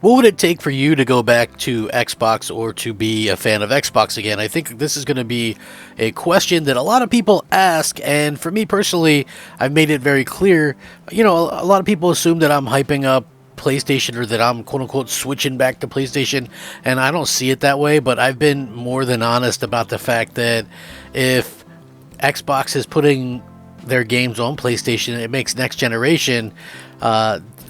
what would it take for you to go back to Xbox or to be a fan of Xbox again? I think this is going to be a question that a lot of people ask, and for me personally, I've made it very clear. You know, a lot of people assume that I'm hyping up PlayStation or that I'm quote unquote switching back to PlayStation, and I don't see it that way, but I've been more than honest about the fact that if Xbox is putting their games on PlayStation, it makes next generation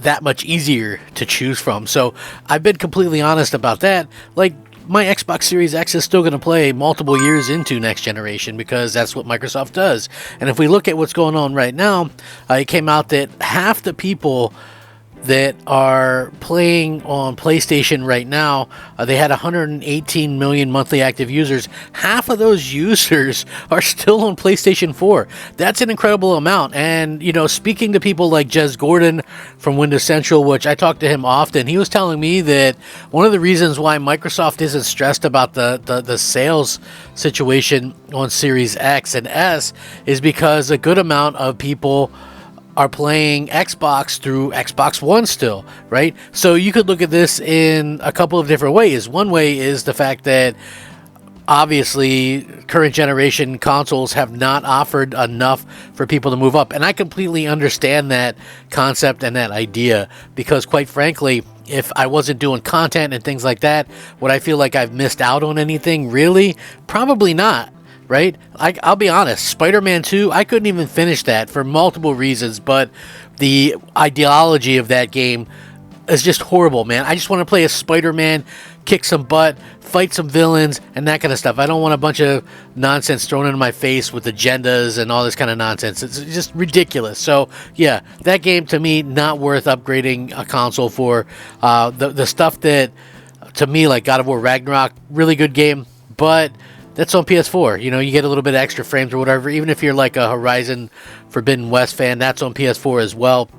that much easier to choose from. So I've been completely honest about that. Like, my Xbox Series X is still going to play multiple years into next generation because that's what Microsoft does. And if we look at what's going on right now, it came out that half the people that are playing on PlayStation right now, they had 118 million monthly active users. Half of those users are still on PlayStation 4. That's an incredible amount. And, you know, speaking to people like Jez Gordon from Windows Central, which I talk to him often, he was telling me that one of the reasons why Microsoft isn't stressed about the sales situation on Series X and S is because a good amount of people are playing Xbox through Xbox One still, right? So you could look at this in a couple of different ways. One way is the fact that obviously current generation consoles have not offered enough for people to move up. And I completely understand that concept and that idea because, quite frankly, if I wasn't doing content and things like that, would I feel like I've missed out on anything? Really? Probably not. Right? I'll be honest, Spider-Man 2, I couldn't even finish that for multiple reasons, but the ideology of that game is just horrible, man. I just want to play as Spider-Man, kick some butt, fight some villains, and that kind of stuff. I don't want a bunch of nonsense thrown in my face with agendas and all this kind of nonsense. It's just ridiculous. So, yeah, that game, to me, not worth upgrading a console for. The stuff that, to me, like God of War Ragnarok, really good game, but that's on PS4. You know, you get a little bit of extra frames or whatever. Even if you're like a Horizon Forbidden West fan, that's on PS4 as well.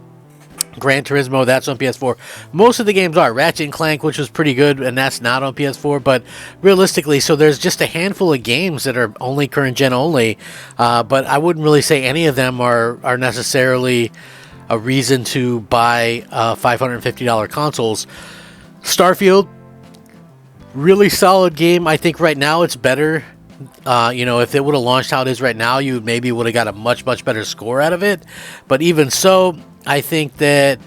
Gran Turismo, that's on PS4. Most of the games are. Ratchet and Clank, which was pretty good, and that's not on PS4. But realistically, so there's just a handful of games that are only current gen only. But I wouldn't really say any of them are necessarily a reason to buy $550 consoles. Starfield, really solid game. I think right now it's better. You know, if it would have launched how it is right now, you maybe would have got a much better score out of it. But even so, I think that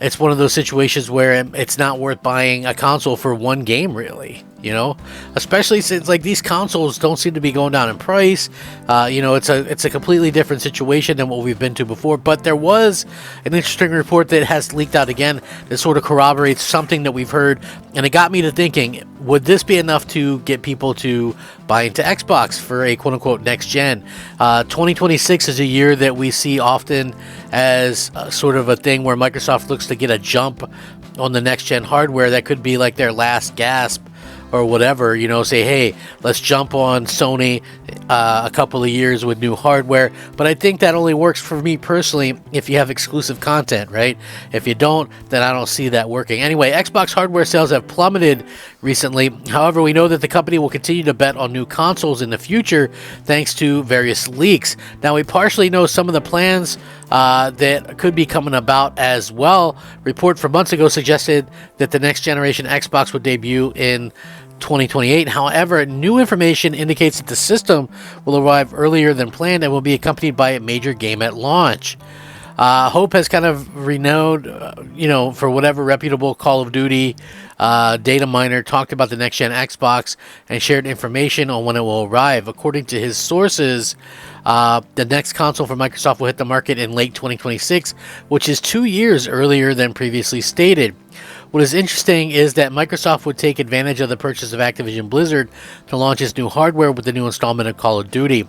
it's one of those situations where it's not worth buying a console for one game, really. You know, especially since like these consoles don't seem to be going down in price. You know, it's a completely different situation than what we've been to before. But there was an interesting report that has leaked out again that sort of corroborates something that we've heard, and it got me to thinking: would this be enough to get people to buy into Xbox for a quote unquote next gen? 2026 is a year that we see often as sort of a thing where Microsoft looks to get a jump on the next gen hardware. That could be like their last gasp or whatever, you know, say, hey, let's jump on Sony a couple of years with new hardware. But I think that only works for me personally if you have exclusive content, right? If you don't, then I don't see that working. Anyway, Xbox hardware sales have plummeted recently. However, we know that the company will continue to bet on new consoles in the future thanks to various leaks. Now, we partially know some of the plans that could be coming about as well. Report from months ago suggested that the next generation Xbox would debut in 2028. However, new information indicates that the system will arrive earlier than planned and will be accompanied by a major game at launch. Hope has kind of renowned, you know, for whatever reputable Call of Duty data miner talked about the next-gen Xbox and shared information on when it will arrive. According to his sources, the next console for Microsoft will hit the market in late 2026, which is 2 years earlier than previously stated. What is interesting is that Microsoft would take advantage of the purchase of Activision Blizzard to launch its new hardware with the new installment of Call of Duty.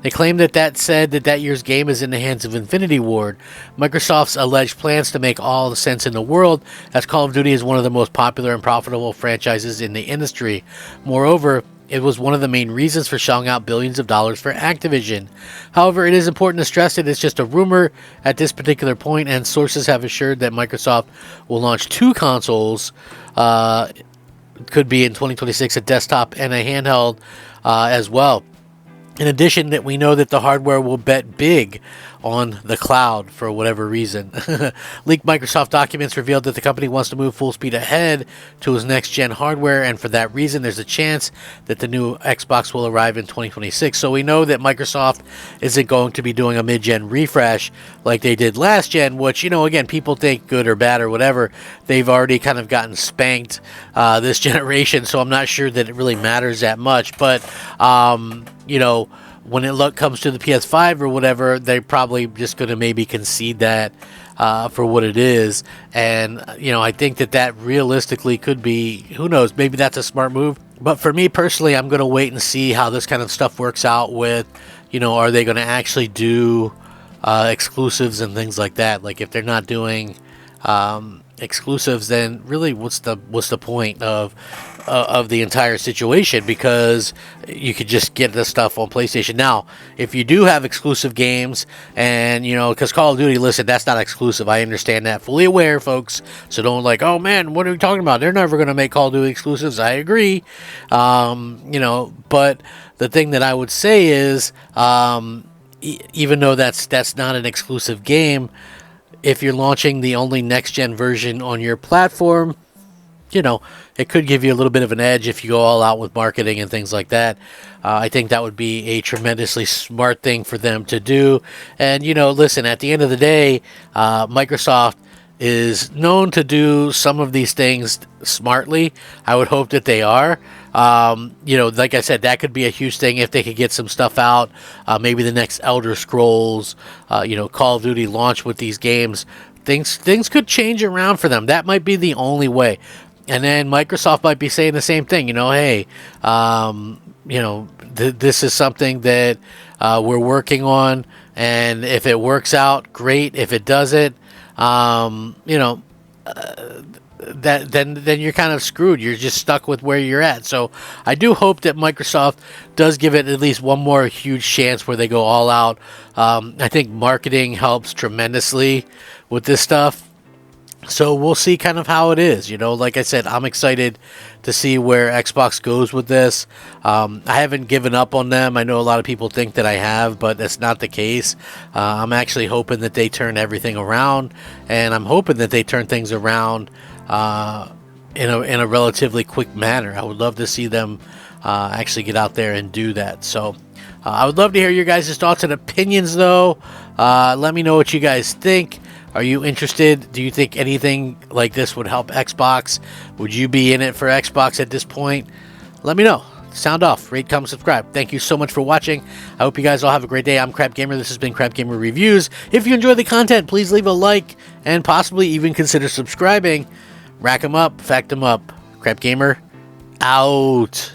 They claim that said that year's game is in the hands of Infinity Ward. Microsoft's alleged plans to make all the sense in the world, as Call of Duty is one of the most popular and profitable franchises in the industry. Moreover, it was one of the main reasons for shelling out billions of dollars for Activision. However, it is important to stress that it's just a rumor at this particular point, and sources have assured that Microsoft will launch two consoles, could be in 2026, a desktop and a handheld as well. In addition, that we know that the hardware will bet big on the cloud for whatever reason. Leaked Microsoft documents revealed that the company wants to move full speed ahead to its next-gen hardware, and for that reason, there's a chance that the new Xbox will arrive in 2026. So we know that Microsoft isn't going to be doing a mid-gen refresh like they did last gen, which, again, people think good or bad or whatever. They've already kind of gotten spanked this generation, so I'm not sure that it really matters that much. But, when it comes to the PS5 or whatever, they're probably just going to maybe concede that for what it is. And, I think that realistically could be, who knows, maybe that's a smart move. But for me personally, I'm going to wait and see how this kind of stuff works out with, are they going to actually do exclusives and things like that? Like, if they're not doing exclusives, then really what's the point of the entire situation, because you could just get this stuff on PlayStation. Now, if you do have exclusive games, and because Call of Duty, listen, that's not exclusive. I understand that, fully aware, folks. So don't oh man, what are we talking about? They're never going to make Call of Duty exclusives. I agree. But the thing that I would say is, even though that's not an exclusive game, if you're launching the only next-gen version on your platform, it could give you a little bit of an edge if you go all out with marketing and things like that. I think that would be a tremendously smart thing for them to do. And, listen, at the end of the day, Microsoft is known to do some of these things smartly. I would hope that they are. Like I said, that could be a huge thing if they could get some stuff out. Maybe the next Elder Scrolls, Call of Duty launch with these games. Things could change around for them. That might be the only way. And then Microsoft might be saying the same thing. Hey, this is something that we're working on, and if it works out, great. If it doesn't, then you're kind of screwed. You're just stuck with where you're at. So I do hope that Microsoft does give it at least one more huge chance where they go all out. I think marketing helps tremendously with this stuff. So we'll see kind of how it is. Like I said, I'm excited to see where Xbox goes with this. I haven't given up on them. I know a lot of people think that I have, but that's not the case. I'm actually hoping that they turn everything around, and I'm hoping that they turn things around in a relatively quick manner. I would love to see them actually get out there and do that. So I would love to hear your guys' thoughts and opinions, though. Let me know what you guys think. Are you interested? Do you think anything like this would help Xbox? Would you be in it for Xbox at this point? Let me know. Sound off. Rate, comment, subscribe. Thank you so much for watching. I hope you guys all have a great day. I'm Crap Gamer. This has been Crap Gamer Reviews. If you enjoy the content, please leave a like and possibly even consider subscribing. Rack 'em up. Fact 'em up. Crap Gamer out.